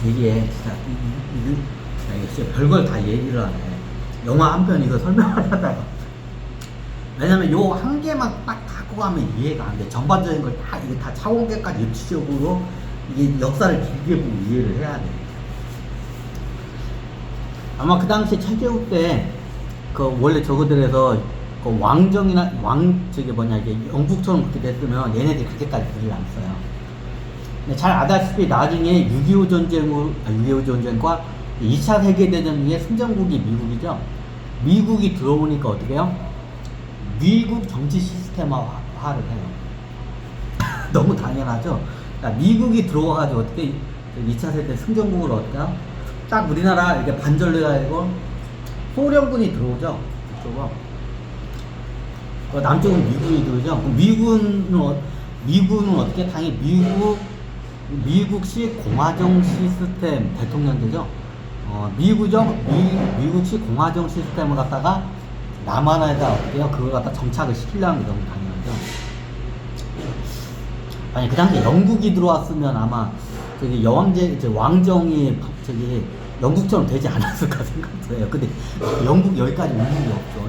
되게 진짜 이거 진짜 별걸 다 얘기를 하네. 영화 한 편 이거 설명을 하다가 왜냐면 요 한 개만 딱 갖고 가면 이해가 안 돼. 전반적인 걸 다 이게 다 차원계까지 입시적으로 이게 역사를 길게 보고 이해를 해야 돼. 아마 그 당시 최재욱 때 그 원래 저거들에서 그 왕정이나 저기 뭐냐 이게 영국처럼 그렇게 됐으면 얘네들이 그렇게까지 글을 안 써요. 근데 잘 알다시피 나중에 6.25 전쟁과 2차 세계대전 후에 승전국이 미국이죠. 미국이 들어오니까 어떻게 해요? 미국 정치 시스템화를 해요. 너무 당연하죠. 그러니까 미국이 들어와가지고 어떻게 2차 세계 승전국을 어떻게 해요? 딱 우리나라 이렇게 반절로 해가지고 소련군이 들어오죠. 이쪽은. 남쪽은 미군이 들어오죠. 미군은 어떻게 당연히 미국식 공화정 시스템 대통령제죠. 미국식 공화정 시스템을 갖다가 남한에다 어떻게 해요? 그걸 갖다 정착을 시키려는 게 너무 당연하죠. 아니, 그 당시에 영국이 들어왔으면 아마 저기 왕정이 저기 영국처럼 되지 않았을까 생각도 해요. 근데 영국 여기까지 온 일이 없죠.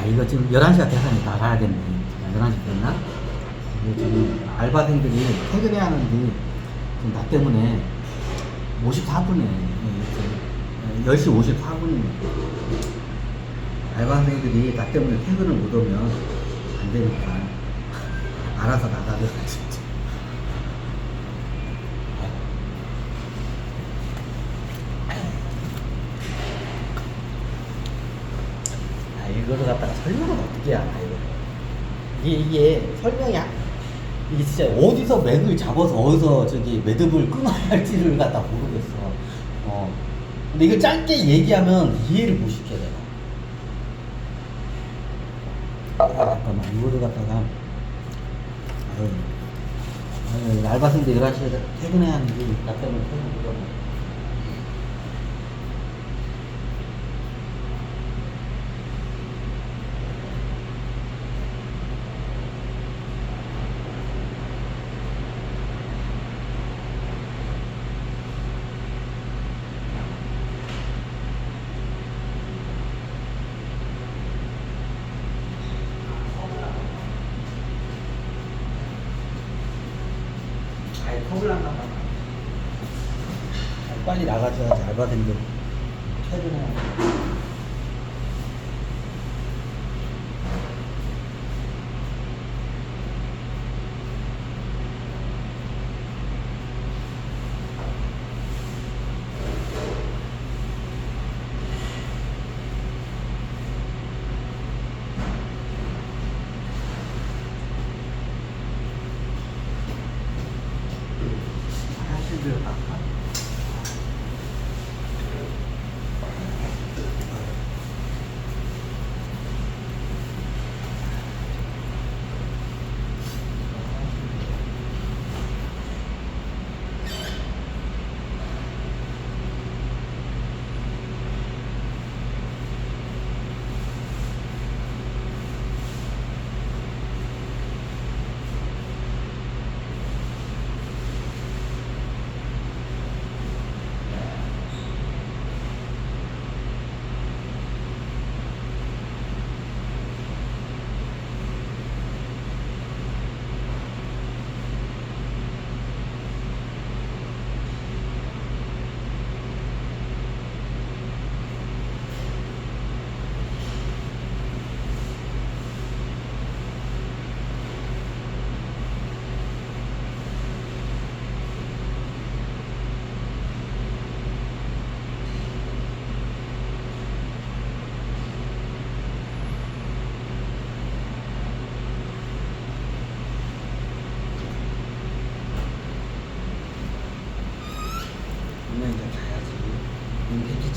이거 지금 11시가 돼서 나가야겠네. 11시 됐나? 지금 알바생들이 퇴근해야 하는데 지금 나 때문에 54분에 10시 54분이네. 알바생들이 나 때문에 퇴근을 못 오면 안 되니까 알아서 나가더라 진짜. 이거를 갖다가 설명을 어떻게 하나 이거. 이게 설명이 이게 진짜 어디서 맥을 잡아서 어디서 저기 매듭을 끊어야 할지를 갖다 모르겠어. 근데 이거 짧게 얘기하면 이해를 못 시켜 내가. 잠깐만 이거를 갖다가 알바생들 11시에 퇴근해야 하는데 나 때문에 퇴근 못 하고. 빨리 나가줘야지 알바생들 퇴근해야.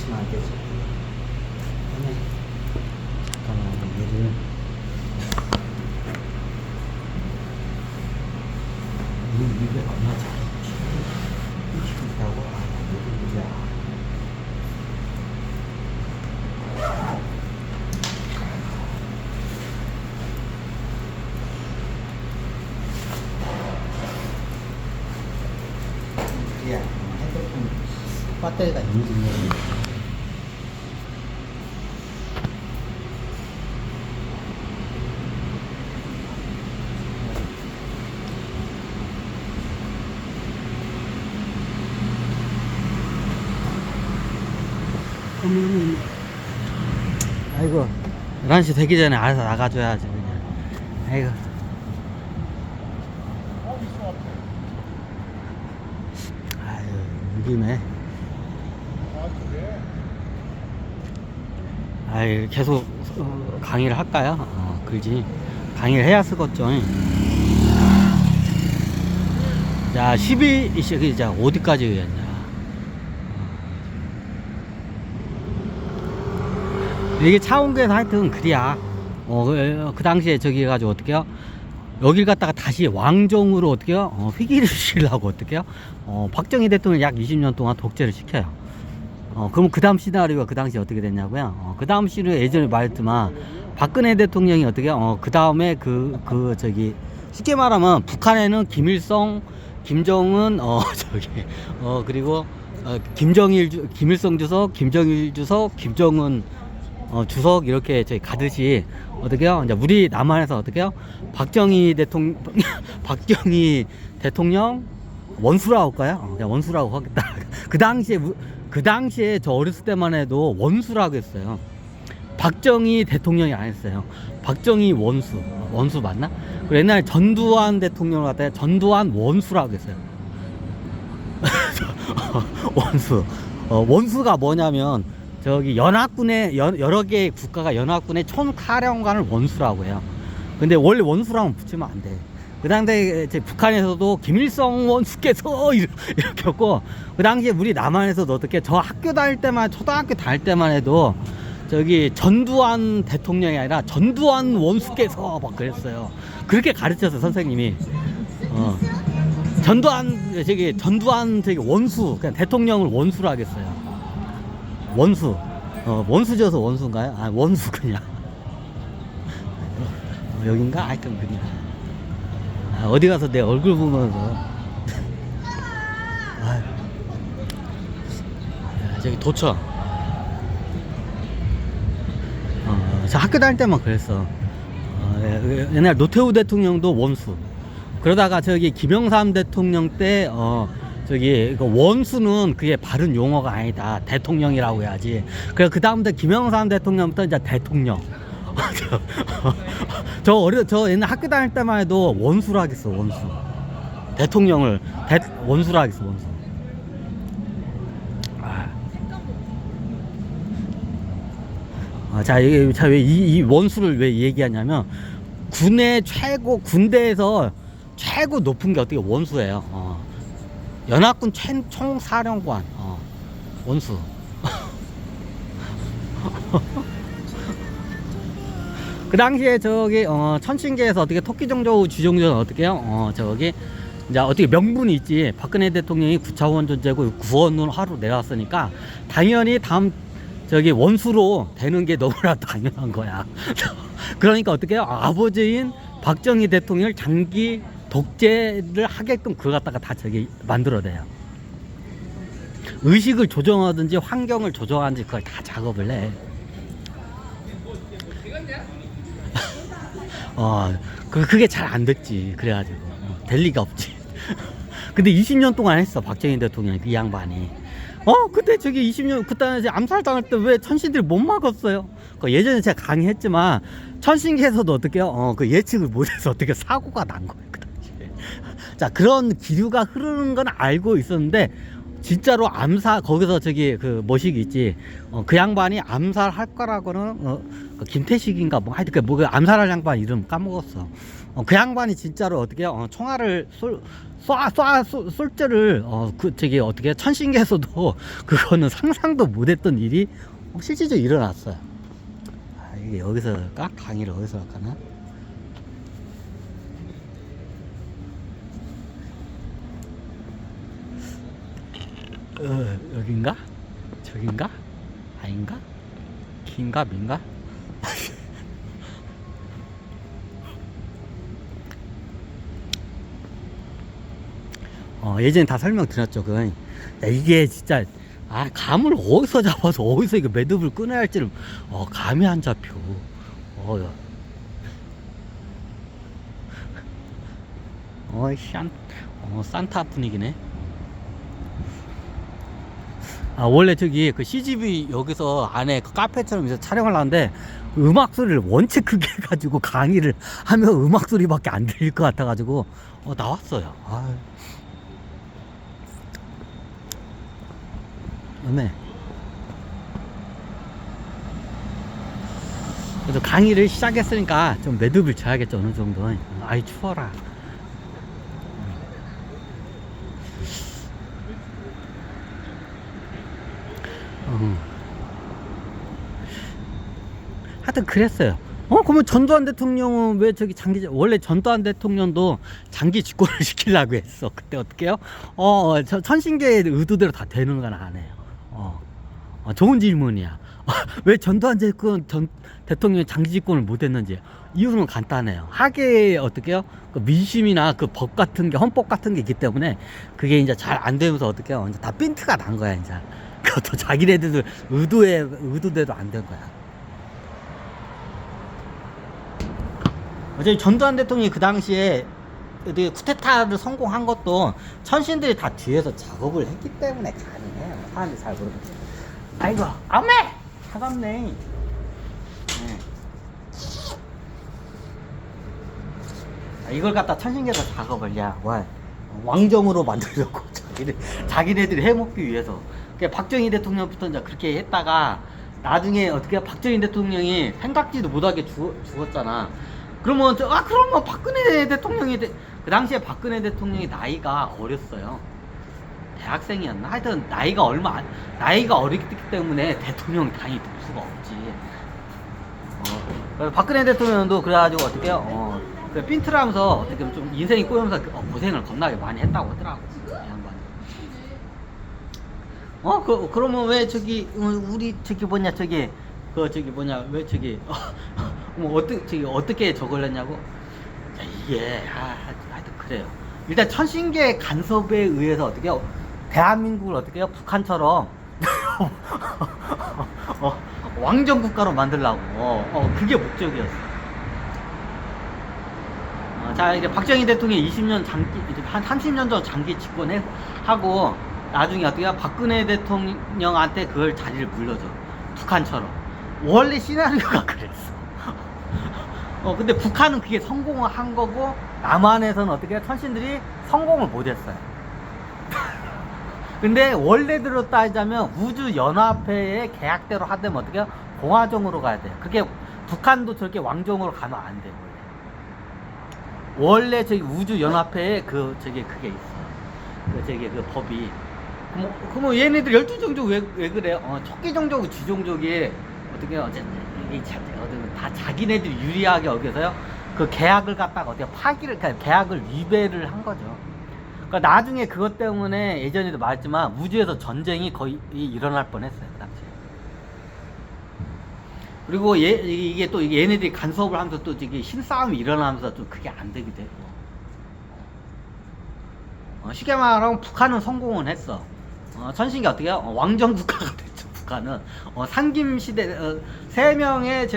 있으면 안 되지. 잠깐만, 얘를. 이게 얼마 잘 있다고? 아, 이게 문제야. 때가 인증이에요. 아이고 11시 되기 전에 알아서 나가줘야지 그냥. 아이고 아유 온 김에 아유 계속 강의를 할까요? 그지 강의를 해야 쓰겠죠. 자 12, 자 어디까지 의했냐 이게 차원교에서 하여튼 그래야 그 당시에 저기 해가지고 어떡해요 여길 갖다가 다시 왕정으로 어떡해요 휘기를 시키려고 어떡해요 박정희 대통령이 약 20년 동안 독재를 시켜요. 그럼 그 다음 시나리오가 그 당시에 어떻게 됐냐고요. 그 다음 시나리오 예전에 말했지만 박근혜 대통령이 어떻게 그 다음에 저기 쉽게 말하면 북한에는 김일성 김정은 저기 그리고 김일성 주석 김정일 주석 김정은 주석 이렇게 저희 가듯이 어떻게요? 이제 우리 남한에서 어떻게요? 박정희 대통령 원수라고 할까요? 그냥 원수라고 하겠다. 그 당시에 저 어렸을 때만 해도 원수라고 했어요. 박정희 대통령이 안 했어요. 박정희 원수 맞나? 그리고 옛날에 전두환 대통령을 갖다가 전두환 원수라고 했어요. 원수가 뭐냐면 저기 연합군의 여러 개의 국가가 연합군의 총사령관을 원수라고 해요. 근데 원래 원수라면 붙이면 안 돼. 그 당시에 북한에서도 김일성 원수께서 이렇게 했고, 그 당시에 우리 남한에서도 어떻게 저 학교 다닐 때만 초등학교 다닐 때만 해도 저기 전두환 대통령이 아니라 전두환 원수께서 막 그랬어요. 그렇게 가르쳤어요 선생님이. 전두환 원수 그냥 대통령을 원수로 하겠어요. 원수 원수져서 원수인가요? 아 원수 그냥 여긴가? 하여튼 그냥 어디 가서 내 얼굴 보면서 저기 도처 저 학교 다닐 때만 그랬어. 옛날 노태우 대통령도 원수. 그러다가 저기 김영삼 대통령 때 저기 원수는 그게 바른 용어가 아니다. 대통령이라고 해야지. 그래 그 다음부터 김영삼 대통령부터 이제 대통령. 저 옛날 학교 다닐 때만 해도 원수라 하겠어. 원수. 대통령을 원수라 하겠어. 원수. 자, 왜 이 원수를 왜 얘기하냐면 군대에서 최고 높은 게 어떻게 원수예요. 연합군 총사령관 원수. 그 당시에 저기 천신계에서 어떻게 토끼정조 주정조는 어떻게 해요? 저기 이제 어떻게 명분이 있지. 박근혜 대통령이 9차원 존재고 구원을 하루 내왔으니까 당연히 다음 저기 원수로 되는 게 너무나 당연한 거야. 그러니까 어떻게 해요? 아버지인 박정희 대통령을 장기 독재를 하게끔 그걸 갖다가 다 저기 만들어내요. 의식을 조정하든지 환경을 조정하든지 그걸 다 작업을 해. 그게 잘 안 됐지. 그래가지고 될 리가 없지. 근데 20년 동안 했어 박정희 대통령이 그 양반이. 그때 저기 20년 그때 암살당할 때 왜 천신들이 못 막았어요? 예전에 제가 강의했지만 천신계에서도 어떻게요? 그 예측을 못해서 어떻게 사고가 난 거예요 그 당시에. 자 그런 기류가 흐르는 건 알고 있었는데 진짜로 거기서 저기 그 뭐식이 있지. 그 양반이 암살할 거라고는 김태식인가 뭐 하여튼 그 암살할 양반 이름 까먹었어. 그 양반이 진짜로 어떻게 총알을 쏠 때를 저기 어떻게 천신계에서도 그거는 상상도 못했던 일이 실질적으로 일어났어요. 이게 여기서 강의를 어디서 할까나? 여긴가? 저긴가? 아닌가? 긴가 민가? 예전에 다 설명드렸죠. 이게 진짜 아, 감을 어디서 잡아서 어디서 이거 매듭을 끊어야 할지를 감이 안 잡혀. 야. 산타 분위기네. 아, 원래 저기 그 CGV 여기서 안에 그 카페처럼 해서 촬영을 하는데 음악 소리를 원체 크게 해가지고 강의를 하면 음악 소리밖에 안 들릴 것 같아가지고 나왔어요. 아, 네. 그래도 강의를 시작했으니까 좀 매듭을 져야겠죠, 어느 정도. 아이, 추워라. 하여튼 그랬어요. 그러면 전두환 대통령은 왜 저기 원래 전두환 대통령도 장기 집권을 시키려고 했어. 그때 어떻게 해요? 천신계의 의도대로 다 되는 건 안 해요. 좋은 질문이야. 왜 전두환 대통령이 장기 집권을 못 했는지. 이유는 간단해요. 하계에 어떻게 해요? 그 민심이나 그 법 같은 게, 헌법 같은 게 있기 때문에 그게 이제 잘 안 되면서 어떻게 해요? 이제 다 핀트가 난 거야, 이제. 그것도 자기네들 의도대로 안 된 거야. 어차피 전두환 대통령이 그 당시에 쿠데타를 성공한 것도 천신들이 다 뒤에서 작업을 했기 때문에 가능해요. 사람들이 잘 모르겠지. 아이고, 아메! 차갑네. 네. 이걸 갖다 천신계에서 작업을, 왕정으로 만들려고 자기네들이 해먹기 위해서. 그러니까 박정희 대통령부터 이제 그렇게 했다가 나중에 어떻게 박정희 대통령이 생각지도 못하게 죽었잖아. 그러면 박근혜 대통령이 그 당시에 박근혜 대통령이 나이가 어렸어요. 대학생이었나? 하여튼 나이가 어렸기 때문에 대통령 당연히 될 수가 없지. 그래서 박근혜 대통령도 그래가지고 어떻게 해요? 그 핀트를 하면서 어떻게 좀 인생이 꼬이면서 고생을 겁나게 많이 했다고 하더라고. 이 양반. 그러면 왜 우리 왜 어떻게 저걸렸냐고? 자, 이게 하여튼 그래요. 일단 천신계 간섭에 의해서 어떻게 해요? 대한민국을 어떻게 해요? 북한처럼 왕정 국가로 만들려고. 그게 목적이었어. 자, 이제 박정희 대통령이 20년 한 30년 전 장기 집권하고 나중에 어떻게 해요? 박근혜 대통령한테 그걸 자리를 물려줘. 북한처럼. 원래 시나리오가 그랬어. 근데 북한은 그게 성공을 한 거고, 남한에서는 어떻게 해요? 천신들이 성공을 못 했어요. 근데 원래대로 따지자면 우주연합회의 계약대로 하려면 어떻게 해요? 공화정으로 가야 돼요. 그게 북한도 저렇게 왕정으로 가면 안 돼요. 원래 저기 우주연합회에 그게 있어. 그 법이. 그럼 얘네들 12종족 왜 그래요? 척기종족, 쥐종족이 어떻게 다 자기네들 유리하게 어겨서요. 그 계약을 갖다가 어떻게 그러니까 계약을 위배를 한 거죠. 그러니까 나중에 그것 때문에 예전에도 말했지만 우주에서 전쟁이 거의 일어날 뻔했어요, 그 당시에. 그리고 이게 또 얘네들이 간섭을 하면서 또 저기 힘싸움이 일어나면서 좀 그게 안 되기도 했고. 쉽게 말하면 북한은 성공은 했어. 천신계 어떻게 해요? 왕정 국가가 됐죠. 북한은 상김시대 3명의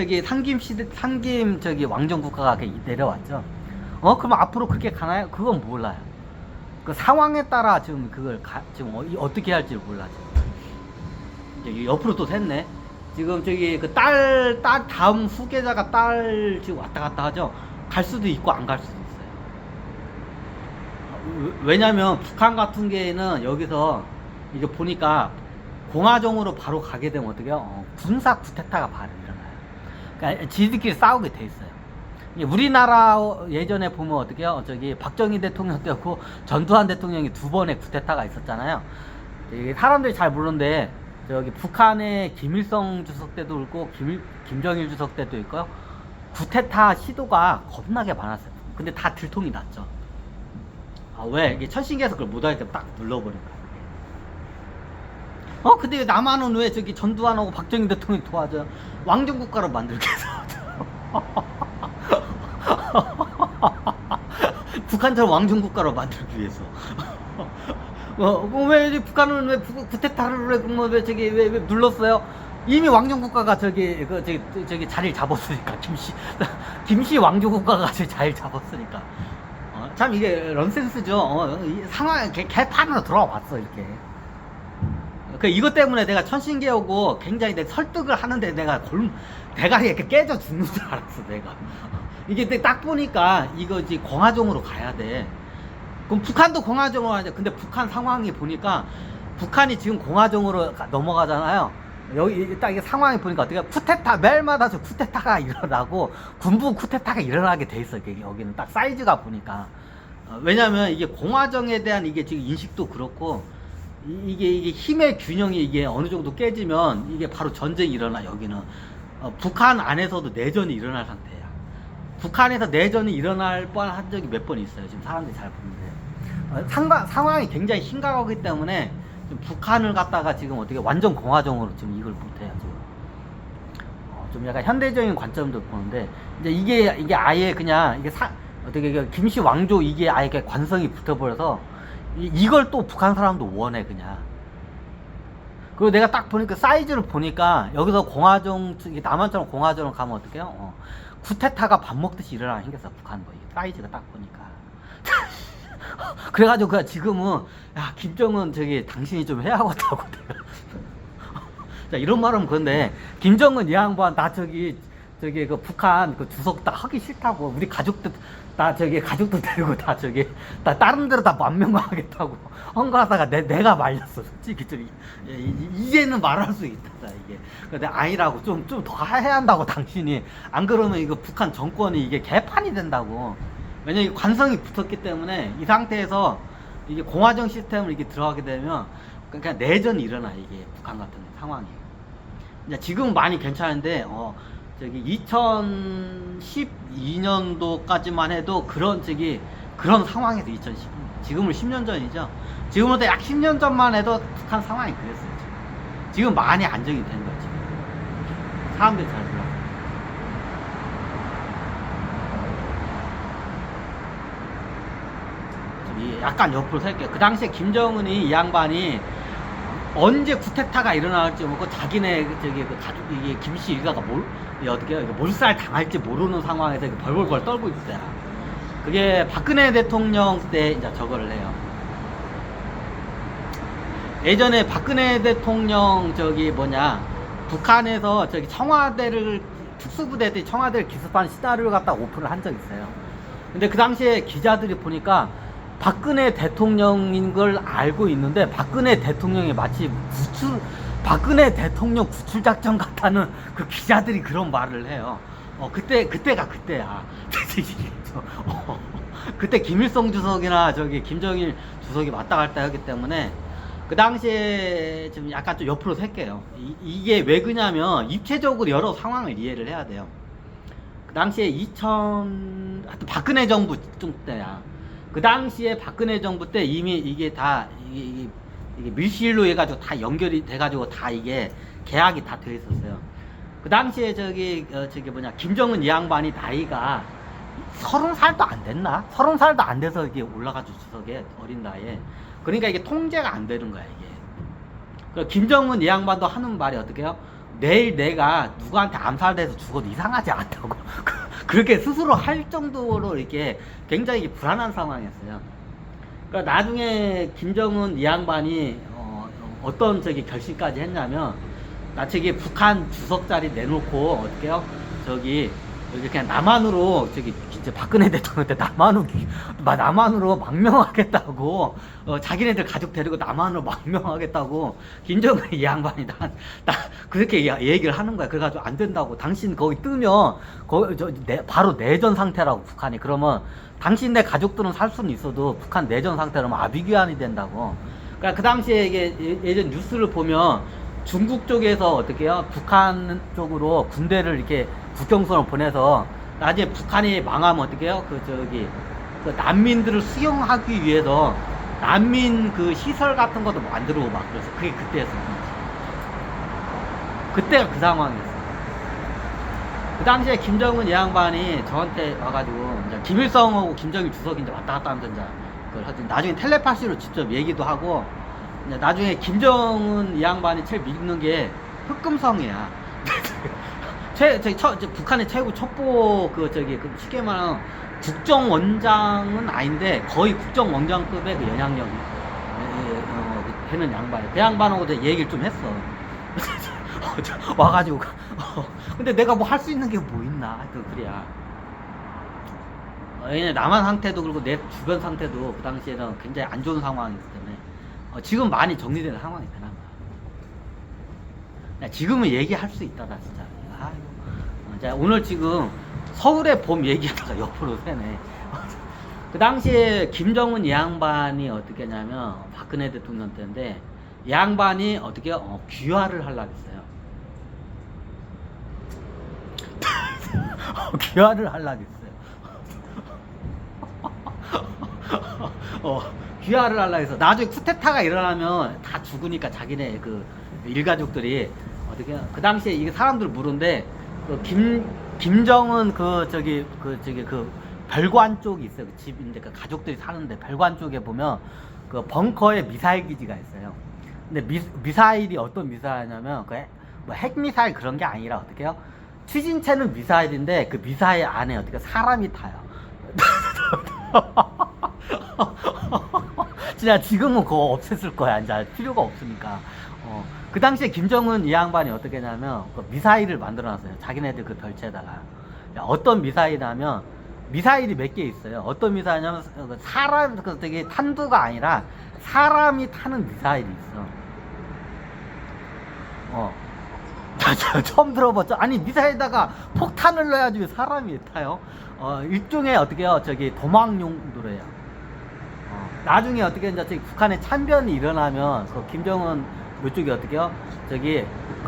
상김 왕정 국가가 내려왔죠. 그럼 앞으로 그렇게 가나요? 그건 몰라요. 그 상황에 따라 지금 지금 어떻게 할지 몰라요. 이제 옆으로 또 샜네. 지금 그 딸 다음 후계자가 지금 왔다 갔다 하죠. 갈 수도 있고 안 갈 수도 있어요. 왜냐면 북한 같은 경우에는 여기서 이게 보니까 공화정으로 바로 가게 되면 어떻게 해요? 군사 쿠데타가 바로 일어나요. 그러니까 지들끼리 싸우게 돼 있어요. 우리나라 예전에 보면 어떻게 해요? 박정희 대통령 때였고 전두환 대통령이 2번의 쿠데타가 있었잖아요. 사람들이 잘 모르는데 북한의 김일성 주석 때도 있고 김정일 주석 때도 있고요. 쿠데타 시도가 겁나게 많았어요. 근데 다 들통이 났죠. 왜? 이게 천신계에서 그걸 못하기 때문에 딱 눌러버린 거야. 근데 남한은 왜 전두환하고 박정희 대통령이 도와줘요? 왕정국가로 만들게 해서. 북한처럼 왕정국가로 만들기 위해서. 왜 북한은 왜 쿠데타를 왜 저기 왜 눌렀어요? 이미 왕정국가가 저기 자리를 잡았으니까 김씨 왕조국가가 자리를 잡았으니까. 참 이게 런센스죠. 이 상황 개판으로 돌아와 봤어 이렇게. 이것 때문에 내가 천신계하고 굉장히 내가 설득을 하는데 내가 대가리 이렇게 깨져 죽는 줄 알았어 내가. 이게 딱 보니까 이거지 공화정으로 가야 돼. 그럼 북한도 공화정으로 가야 돼. 근데 북한 상황이 보니까 북한이 지금 공화정으로 넘어가잖아요. 여기 딱 이게 상황이 보니까 어떻게 쿠데타 매일마다 저 쿠데타가 일어나고 군부 쿠데타가 일어나게 돼 있어. 여기는 딱 사이즈가 보니까. 왜냐면 이게 공화정에 대한 이게 지금 인식도 그렇고 이게 힘의 균형이 이게 어느 정도 깨지면 이게 바로 전쟁이 일어나. 여기는 북한 안에서도 내전이 일어날 상태야. 북한에서 내전이 일어날 뻔한 적이 몇 번 있어요. 지금 사람들이 잘 보는데 상황이 굉장히 심각하기 때문에 지금 북한을 갖다가 지금 어떻게 완전 공화정으로 지금 이걸 못해요. 지금 좀 약간 현대적인 관점도 보는데 이제 이게 아예 그냥 이게 어떻게 김씨 왕조 이게 아예 관성이 붙어버려서 이걸 또 북한 사람도 원해 그냥. 그리고 내가 딱 보니까 사이즈를 보니까 여기서 공화정 남한처럼 공화정을 가면 어떡해요? 쿠데타가 밥 먹듯이 일어나는 생겼어 북한 거. 사이즈가 딱 보니까. 그래가지고 지금은 야 김정은 당신이 좀 해야겠다고 내가. 자 이런 말은 그런데 김정은 이 양반 나 그 북한 그 주석 다 하기 싫다고. 우리 가족들 다 가족도 데리고 다 다른 데로 다 만명하겠다고 헌가하다가 내가 말렸어 솔직히. 좀 이제는 말할 수 있다 이게. 근데 아니라고 좀 더 해야 한다고 당신이. 안 그러면 이거 북한 정권이 이게 개판이 된다고. 왜냐면 관성이 붙었기 때문에 이 상태에서 이게 공화정 시스템을 이렇게 들어가게 되면 그냥 내전이 일어나 이게 북한 같은 상황이. 이제 지금 많이 괜찮은데 2012년도까지만 해도 그런 상황에서 지금은 10년 전이죠. 지금부터 약 10년 전만 해도 북한 상황이 그랬어요. 지금 많이 안정이 된 거지. 사람들이 잘 몰라. 약간 옆으로 살게요. 그 당시에 김정은이 이 양반이 언제 쿠데타가 일어날지 모르고 자기네 그 가족 이게 김씨 일가가 어떻게 몰살 당할지 모르는 상황에서 벌벌벌 떨고 있어요. 그게 박근혜 대통령 때 이제 저거를 해요. 예전에 박근혜 대통령 북한에서 청와대를 특수부대들이 청와대를 기습한 시나리오를 갖다 오픈을 한 적이 있어요. 근데 그 당시에 기자들이 보니까 박근혜 대통령인 걸 알고 있는데 박근혜 대통령이 마치 박근혜 대통령 구출작전 같다는 그 기자들이 그런 말을 해요. 그때가 그때야. 그때 김일성 주석이나 김정일 주석이 왔다 갔다 하기 때문에 그 당시에 좀 약간 좀 옆으로 셀게요. 이게 왜 그냐면 입체적으로 여러 상황을 이해를 해야 돼요. 그 당시에 하여튼 박근혜 정부 때야. 그 당시에 박근혜 정부 때 이미 이게 다 이게 밀실로 해가지고 다 연결이 돼가지고 다 이게 계약이 다 돼 있었어요. 그 당시에 김정은 이 양반이 나이가 30살도 안 됐나? 30살도 안 돼서 이게 올라가지고 주석에 어린 나이에. 그러니까 이게 통제가 안 되는 거야 이게. 김정은 이 양반도 하는 말이 어떻게 해요? 내일 내가 누구한테 암살돼서 죽어도 이상하지 않다고. 그렇게 스스로 할 정도로 이렇게 굉장히 불안한 상황이었어요. 그러니까 나중에 김정은 이 양반이 어떤 결심까지 했냐면 나 북한 주석 자리 내놓고 어떻게요? 여기 그냥 남한으로 진짜 박근혜 대통령 때 남한으로 망명하겠다고 자기네들 가족 데리고 남한으로 망명하겠다고 김정은 이 양반이 나 그렇게 얘기를 하는 거야. 그래가지고 안 된다고. 당신 거기 뜨면 바로 내전 상태라고 북한이. 그러면 당신네 가족들은 살 수는 있어도 북한 내전 상태라면 아비규환이 된다고. 그러니까 그 당시에 이게 예전 뉴스를 보면 중국 쪽에서 어떻게 해요? 북한 쪽으로 군대를 이렇게 국경선을 보내서 나중에 북한이 망하면 어떻게 해요? 그 난민들을 수용하기 위해서 난민 그 시설 같은 것도 만들고 막 그래서 그게 그때였어요. 그때가 그 상황이었어요. 그 당시에 김정은 이 양반이 저한테 와가지고 이제 김일성하고 김정일 주석이 이제 왔다 갔다 하면서 이제 그걸 하여튼 나중에 텔레파시로 직접 얘기도 하고, 이제 나중에 김정은 이 양반이 제일 믿는 게 흑금성이야. 북한의 최고 첩보 쉽게 말하면 국정원장은 아닌데 거의 국정원장급의 그 영향력이 되는 양반이야. 그 양반하고 내가 얘기를 좀 했어. 와가지고 근데 내가 뭐 할 수 있는 게 뭐 있나? 그래야. 왜냐 남한 상태도 그리고 내 주변 상태도 그 당시에는 굉장히 안 좋은 상황이기 때문에 지금 많이 정리되는 상황이 되나 봐. 지금은 얘기할 수 있다다 진짜. 자, 오늘 지금 서울의 봄 얘기하다가 옆으로 새네. 그 당시에 김정은 이 양반이 어떻게 했냐면 박근혜 대통령 때인데 이 양반이 어떻게 귀화를 하려고 했어요. 귀화를 하려고 했어요. 귀화를 하려고 해서 나중에 쿠데타가 일어나면 다 죽으니까 자기네 그 일가족들이 어떻게 그 당시에 이게 사람들 물은데 김정은 그 별관 쪽이 있어요. 그 집인데 그 가족들이 사는데 별관 쪽에 보면 그 벙커에 미사일 기지가 있어요. 근데 미사일이 어떤 미사일이냐면 뭐 핵미사일 그런 게 아니라 어떻게 해요? 추진체는 미사일인데 그 미사일 안에 어떻게 사람이 타요. 진짜 지금은 그거 없앴을 거야. 이제 필요가 없으니까. 그 당시에 김정은 이 양반이 어떻게 했냐면 그 미사일을 만들어놨어요. 자기네들 그 별채에다가. 어떤 미사일이냐면 미사일이 몇 개 있어요. 어떤 미사일이냐면 사람 되게 탄두가 아니라 사람이 타는 미사일이 있어. 처음 들어봤죠? 아니 미사일에다가 폭탄을 넣어야지 왜 사람이 타요? 일종의 어떻게요? 도망용도로 해요. 나중에 어떻게 이제 북한에 참변이 일어나면 그 김정은 이쪽이 어떻게요?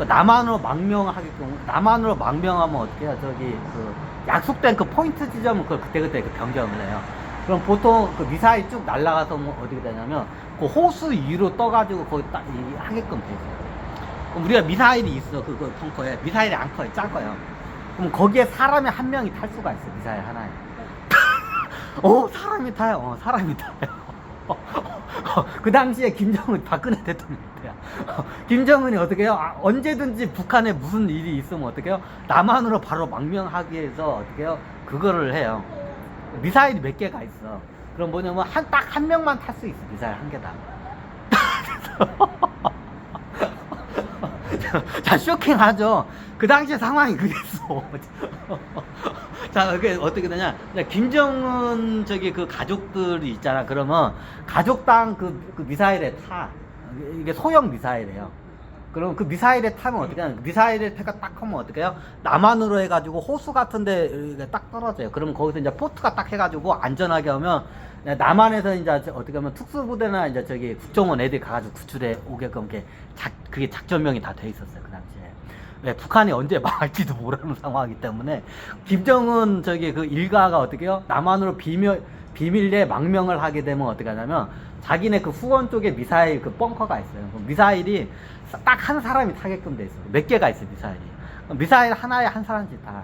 남한으로 망명하게끔 남한으로 망명하면 어떻게요? 약속된 그 포인트 지점은 그걸 그때 변경을 해요. 그럼 보통 그 미사일 쭉 날아가서 뭐 어떻게 되냐면 그 호수 위로 떠가지고 거기 딱 하게끔 되죠. 그럼 우리가 미사일이 있어 그 벙커에 미사일이 안 커요, 작아요. 그럼 거기에 사람이 한 명이 탈 수가 있어 미사일 하나에. 사람이 타요. 사람이 타요. 그 당시에 김정은 박근혜 대통령 때야. 김정은이 어떻게 해요? 언제든지 북한에 무슨 일이 있으면 어떻게 해요? 남한으로 바로 망명하기 위해서 어떻게 해요? 그거를 해요. 미사일이 몇 개가 있어. 그럼 뭐냐면 딱 한 명만 탈 수 있어. 미사일 한 개당. 자, 쇼킹하죠? 그 당시에 상황이 그랬어. 자, 그게 어떻게 되냐. 김정은 그 가족들이 있잖아. 그러면 가족당 그 미사일에 타. 이게 소형 미사일이에요. 그럼 그 미사일에 타면 어떻게 하냐. 미사일에 딱 하면 어떻게 해요? 남한으로 해가지고 호수 같은데 딱 떨어져요. 그러면 거기서 이제 포트가 딱 해가지고 안전하게 하면 남한에서 이제 어떻게 하면 특수부대나 이제 국정원 애들이 가가지고 구출해 오게끔 그게 작전명이 다 돼 있었어요. 그 당시에. 네, 북한이 언제 망할지도 모르는 상황이기 때문에 김정은 그 일가가 어떻게 해요? 남한으로 비밀리에 망명을 하게 되면 어떻게 하냐면 자기네 그 후원 쪽에 미사일 그 벙커가 있어요. 미사일이 딱 한 사람이 타게끔 돼 있어요. 몇 개가 있어요, 미사일이. 미사일 하나에 한 사람씩 타.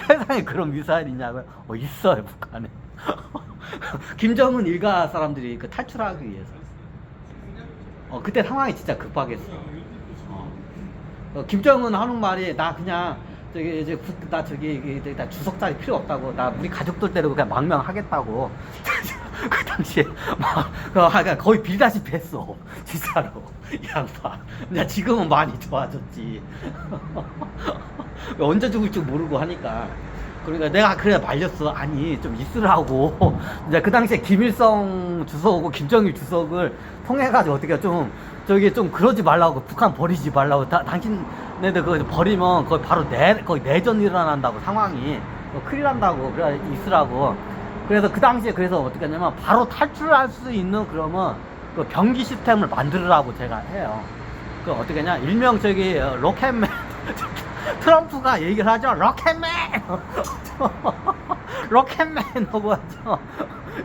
세상에 그런 미사일 있냐고요? 있어요, 북한에. 김정은 일가 사람들이 탈출하기 위해서. 그때 상황이 진짜 급하겠어. 김정은 하는 말이 나 그냥 나 주석 자리 필요 없다고. 나 우리 가족들 데리고 그냥 망명하겠다고. 그 당시에 거의 빌다시피 했어. 진짜로. 이 양반. 근데 지금은 많이 좋아졌지. 언제 죽을지 모르고 하니까. 그러니까 내가 그래 말렸어. 아니 좀 있으라고. 이제 그 당시에 김일성 주석하고 김정일 주석을 통해가지고 어떻게 좀 그러지 말라고. 북한 버리지 말라고. 당신네들 그거 버리면 거의 바로 거의 내전 일어난다고. 상황이 큰일 난다고. 그래 있으라고. 그래서 그 당시에 그래서 어떻게 하냐면 바로 탈출할 수 있는 그러면 그 병기 시스템을 만들으라고 제가 해요. 그 어떻게 하냐 일명 로켓맨 트럼프가 얘기를 하죠. 로켓맨 로켓맨 하고 하죠.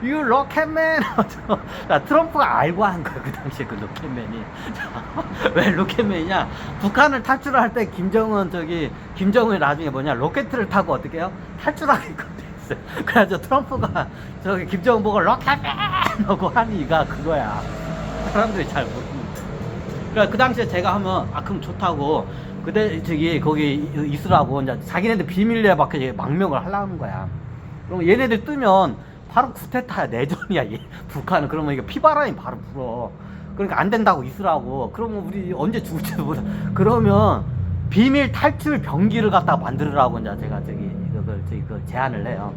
You 로켓맨 하죠. 트럼프가 알고 한 거야 그 당시에 그 로켓맨이. 왜 로켓맨이냐? 북한을 탈출할 때 김정은이 나중에 로켓을 타고 어떻게 해요? 탈출하게끔 돼 있어. 있어요. 그래서 트럼프가 저기 김정은 보고 럭하맨 하고 하니가 그거야. 사람들이 잘 모르는데. 그러니까 그 당시에 제가 하면 아 그럼 좋다고 그때 저기 거기 있으라고 이제 자기네들 비밀리에 밖에 망명을 하려는 거야. 그럼 얘네들 뜨면 바로 쿠데타야 내전이야 북한은. 그러면 이게 피바람이 바로 불어. 그러니까 안 된다고 있으라고. 그러면 우리 언제 죽을지도 몰라. 그러면 비밀 탈출 병기를 갖다 만들으라고 이제 제가 그걸 제안을 해요.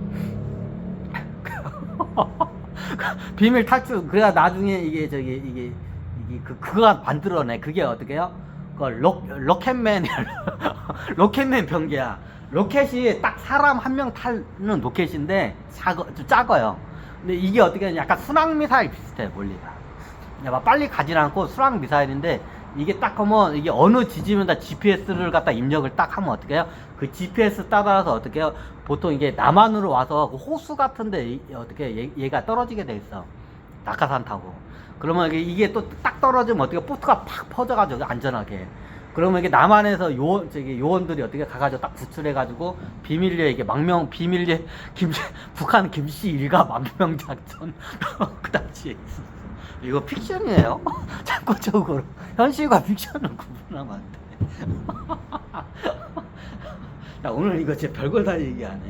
비밀 탈출 그래야 나중에 이게 그거 만들어내. 그게 어떻게 해요? 그 로켓맨 로켓맨 병기야. 로켓이 딱 사람 한 명 타는 로켓인데 좀 작아요. 근데 이게 어떻게 하냐, 약간 순항 미사일 비슷해 원리가. 막 빨리 가진 않고 순항 미사일인데 이게 딱 하면 이게 어느 지점에다 GPS를 갖다 입력을 딱 하면 어떻게 해요? 그 GPS 따라서 어떻게 해요? 보통 이게 남한으로 와서 그 호수 같은데 어떻게 얘가 떨어지게 돼 있어. 낙하산 타고. 그러면 이게 또 딱 떨어지면 어떻게 포트가 팍 퍼져가지고 안전하게. 그러면 이게 남한에서 요원들이 어떻게 가가지고 딱 구출해가지고 비밀리에 이게 비밀리에 북한 김씨 일가 망명 작전 그 당시에 이거 픽션이에요? 참고적으로 현실과 픽션을 구분하면 안 돼. 야, 오늘 이거 제 별걸 다 얘기하네.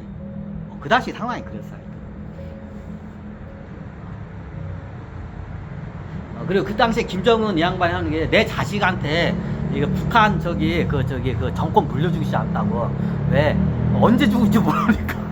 그 당시 상황이 그랬어요. 그리고 그 당시에 김정은 이 양반이 하는 게 내 자식한테 이거 북한 그 정권 물려주기 시작한다고. 왜? 언제 죽을지 모르니까.